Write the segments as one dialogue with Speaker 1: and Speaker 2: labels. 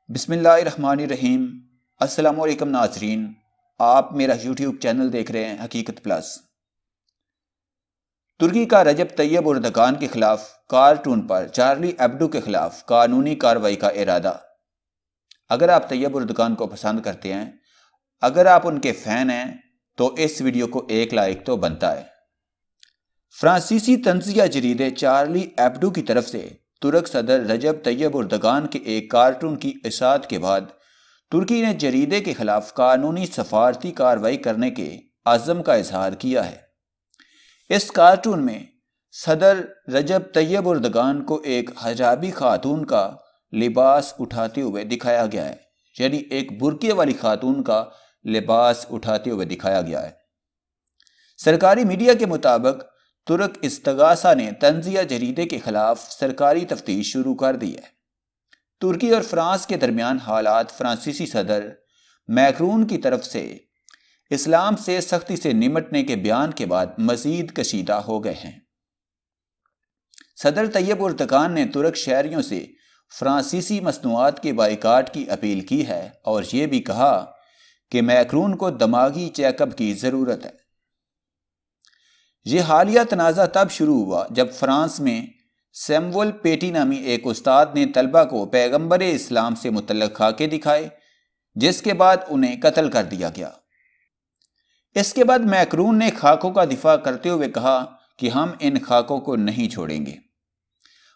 Speaker 1: بسم اللہ الرحمن الرحیم۔ السلام علیکم ناظرین، آپ میرا یوٹیوب چینل دیکھ رہے ہیں حقیقت پلس۔ ترکی کا رجب طیب اردگان کے خلاف کارٹون پر چارلی ایبڈو کے خلاف قانونی کارروائی کا ارادہ۔ اگر آپ طیب اردگان کو پسند کرتے ہیں، اگر آپ ان کے فین ہیں، تو اس ویڈیو کو ایک لائک تو بنتا ہے۔ فرانسیسی طنزیہ جریدے چارلی ایبڈو کی طرف سے ترک صدر رجب طیب اردگان کے ایک کارٹون کی اشاعت کے بعد ترکی نے جریدے کے خلاف قانونی سفارتی کارروائی کرنے کے عزم کا اظہار کیا ہے۔ اس کارٹون میں صدر رجب طیب اردگان کو ایک حجابی خاتون کا لباس اٹھاتے ہوئے دکھایا گیا ہے، یعنی ایک برقعے والی خاتون کا لباس اٹھاتے ہوئے دکھایا گیا ہے۔ سرکاری میڈیا کے مطابق ترک استغاثہ نے طنزیہ جریدے کے خلاف سرکاری تفتیش شروع کر دی ہے۔ ترکی اور فرانس کے درمیان حالات فرانسیسی صدر میکرون کی طرف سے اسلام سے سختی سے نمٹنے کے بیان کے بعد مزید کشیدہ ہو گئے ہیں۔ صدر طیب اردگان نے ترک شہریوں سے فرانسیسی مصنوعات کے بائیکاٹ کی اپیل کی ہے اور یہ بھی کہا کہ میکرون کو دماغی چیک اپ کی ضرورت ہے۔ یہ حالیہ تنازع تب شروع ہوا جب فرانس میں سیمول پیٹی نامی ایک استاد نے طلبہ کو پیغمبر اسلام سے متعلق خاکے دکھائے، جس کے بعد انہیں قتل کر دیا گیا۔ اس کے بعد میکرون نے خاکوں کا دفاع کرتے ہوئے کہا کہ ہم ان خاکوں کو نہیں چھوڑیں گے۔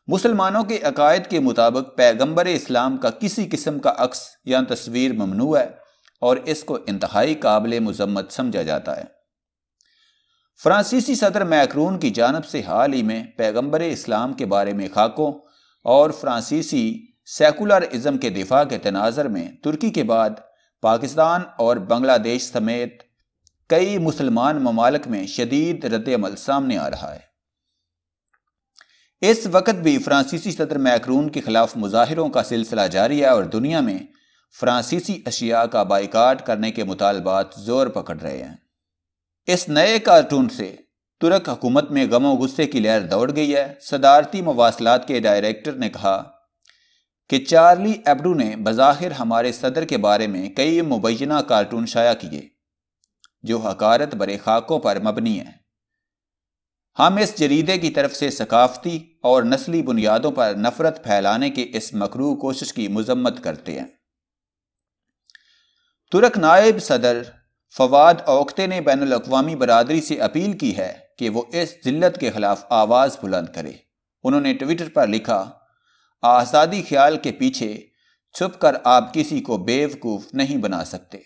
Speaker 1: مسلمانوں کے عقائد کے مطابق پیغمبر اسلام کا کسی قسم کا عکس یا تصویر ممنوع ہے اور اس کو انتہائی قابل مذمت سمجھا جاتا ہے۔ فرانسیسی صدر میکرون کی جانب سے حال ہی میں پیغمبر اسلام کے بارے میں خاکوں اور فرانسیسی سیکولرازم کے دفاع کے تناظر میں ترکی کے بعد پاکستان اور بنگلہ دیش سمیت کئی مسلمان ممالک میں شدید رد عمل سامنے آ رہا ہے۔ اس وقت بھی فرانسیسی صدر میکرون کے خلاف مظاہروں کا سلسلہ جاری ہے اور دنیا میں فرانسیسی اشیاء کا بائیکاٹ کرنے کے مطالبات زور پکڑ رہے ہیں۔ اس نئے کارٹون سے ترک حکومت میں غم و غصے کی لہر دوڑ گئی ہے۔ صدارتی مواصلات کے ڈائریکٹر نے کہا کہ چارلی ایبڈو نے بظاہر ہمارے صدر کے بارے میں کئی مبینہ کارٹون شائع کیے جو حقارت برے خاکوں پر مبنی ہیں۔ ہم اس جریدے کی طرف سے ثقافتی اور نسلی بنیادوں پر نفرت پھیلانے کے اس مکروہ کوشش کی مذمت کرتے ہیں۔ ترک نائب صدر فواد اوکتے نے بین الاقوامی برادری سے اپیل کی ہے کہ وہ اس ذلت کے خلاف آواز بلند کرے۔ انہوں نے ٹویٹر پر لکھا، آزادی خیال کے پیچھے چھپ کر آپ کسی کو بیوقوف نہیں بنا سکتے۔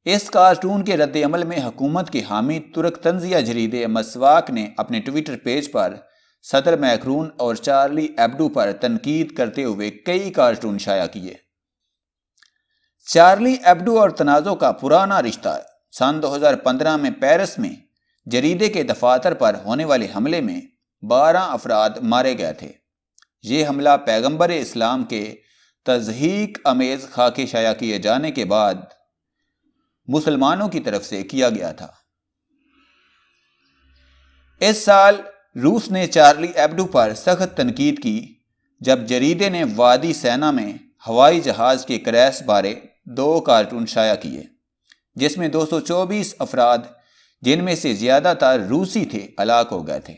Speaker 1: اس کارٹون کے رد عمل میں حکومت کے حامی ترک طنزیہ جریدے مسواک نے اپنے ٹویٹر پیج پر صدر میکرون اور چارلی ایبڈو پر تنقید کرتے ہوئے کئی کارٹون شائع کیے۔ چارلی ایبڈو اور تنازع کا پرانا رشتہ ہے۔ سن 2015 میں پیرس میں جریدے کے دفاتر پر ہونے والے حملے میں 12 افراد مارے گئے تھے۔ یہ حملہ پیغمبر اسلام کے تضحیک امیز خاکے شائع کیے جانے کے بعد مسلمانوں کی طرف سے کیا گیا تھا۔ اس سال روس نے چارلی ایبڈو پر سخت تنقید کی جب جریدے نے وادی سینا میں ہوائی جہاز کے کریش بارے 2 کارٹون شائع کیے، جس میں 224 افراد جن میں سے زیادہ تر روسی تھے ہلاک ہو گئے تھے۔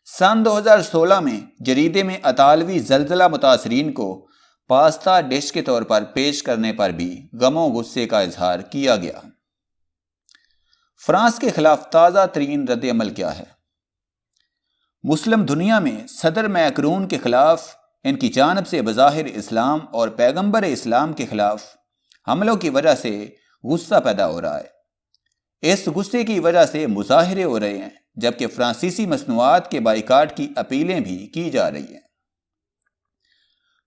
Speaker 1: سن 2016 میں جریدے میں اطالوی زلزلہ متاثرین کو پاستا ڈش کے طور پر پیش کرنے پر بھی غم و غصے کا اظہار کیا گیا۔ فرانس کے خلاف تازہ ترین رد عمل کیا ہے؟ مسلم دنیا میں صدر میکرون کے خلاف ان کی جانب سے بظاہر اسلام اور پیغمبر اسلام کے خلاف حملوں کی وجہ سے غصہ پیدا ہو رہا ہے۔ اس غصے کی وجہ سے مظاہرے ہو رہے ہیں، جبکہ فرانسیسی مصنوعات کے بائیکاٹ کی اپیلیں بھی کی جا رہی ہیں۔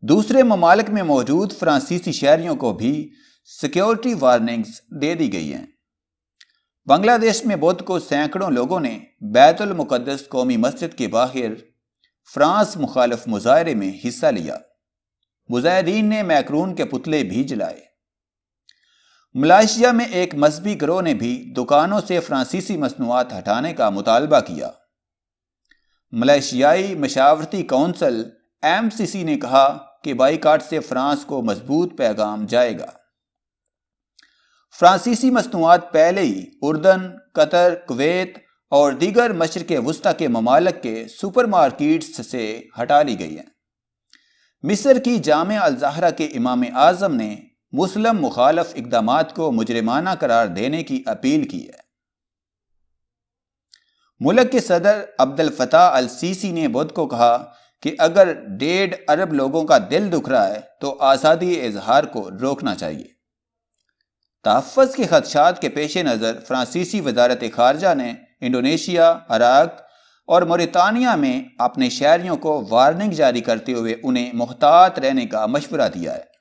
Speaker 1: دوسرے ممالک میں موجود فرانسیسی شہریوں کو بھی سیکیورٹی وارننگز دے دی گئی ہیں۔ بنگلہ دیش میں بدھ کو سینکڑوں لوگوں نے بیت المقدس قومی مسجد کے باہر فرانس مخالف مظاہرے میں حصہ لیا۔ مظاہرین نے میکرون کے پتلے بھی جلائے۔ ملائیشیا میں ایک مذہبی گروہ نے بھی دکانوں سے فرانسیسی مصنوعات ہٹانے کا مطالبہ کیا۔ ملائیشیائی مشاورتی کونسل MCC نے کہا کہ بائیکاٹ سے فرانس کو مضبوط پیغام جائے گا۔ فرانسیسی مصنوعات پہلے ہی اردن، قطر، کویت اور دیگر مشرق وسطی کے ممالک کے سپر مارکیٹس سے ہٹا لی گئی ہیں۔ مصر کی جامعہ الزہرا کے امام اعظم نے مسلم مخالف اقدامات کو مجرمانہ قرار دینے کی اپیل کی ہے۔ ملک کے صدر عبد الفتاح السیسی نے بدھ کو کہا کہ اگر 1.5 ارب لوگوں کا دل دکھ رہا ہے تو آزادی اظہار کو روکنا چاہیے۔ تحفظ کے خدشات کے پیش نظر فرانسیسی وزارت خارجہ نے انڈونیشیا، عراق اور موریتانیہ میں اپنے شہریوں کو وارننگ جاری کرتے ہوئے انہیں محتاط رہنے کا مشورہ دیا ہے۔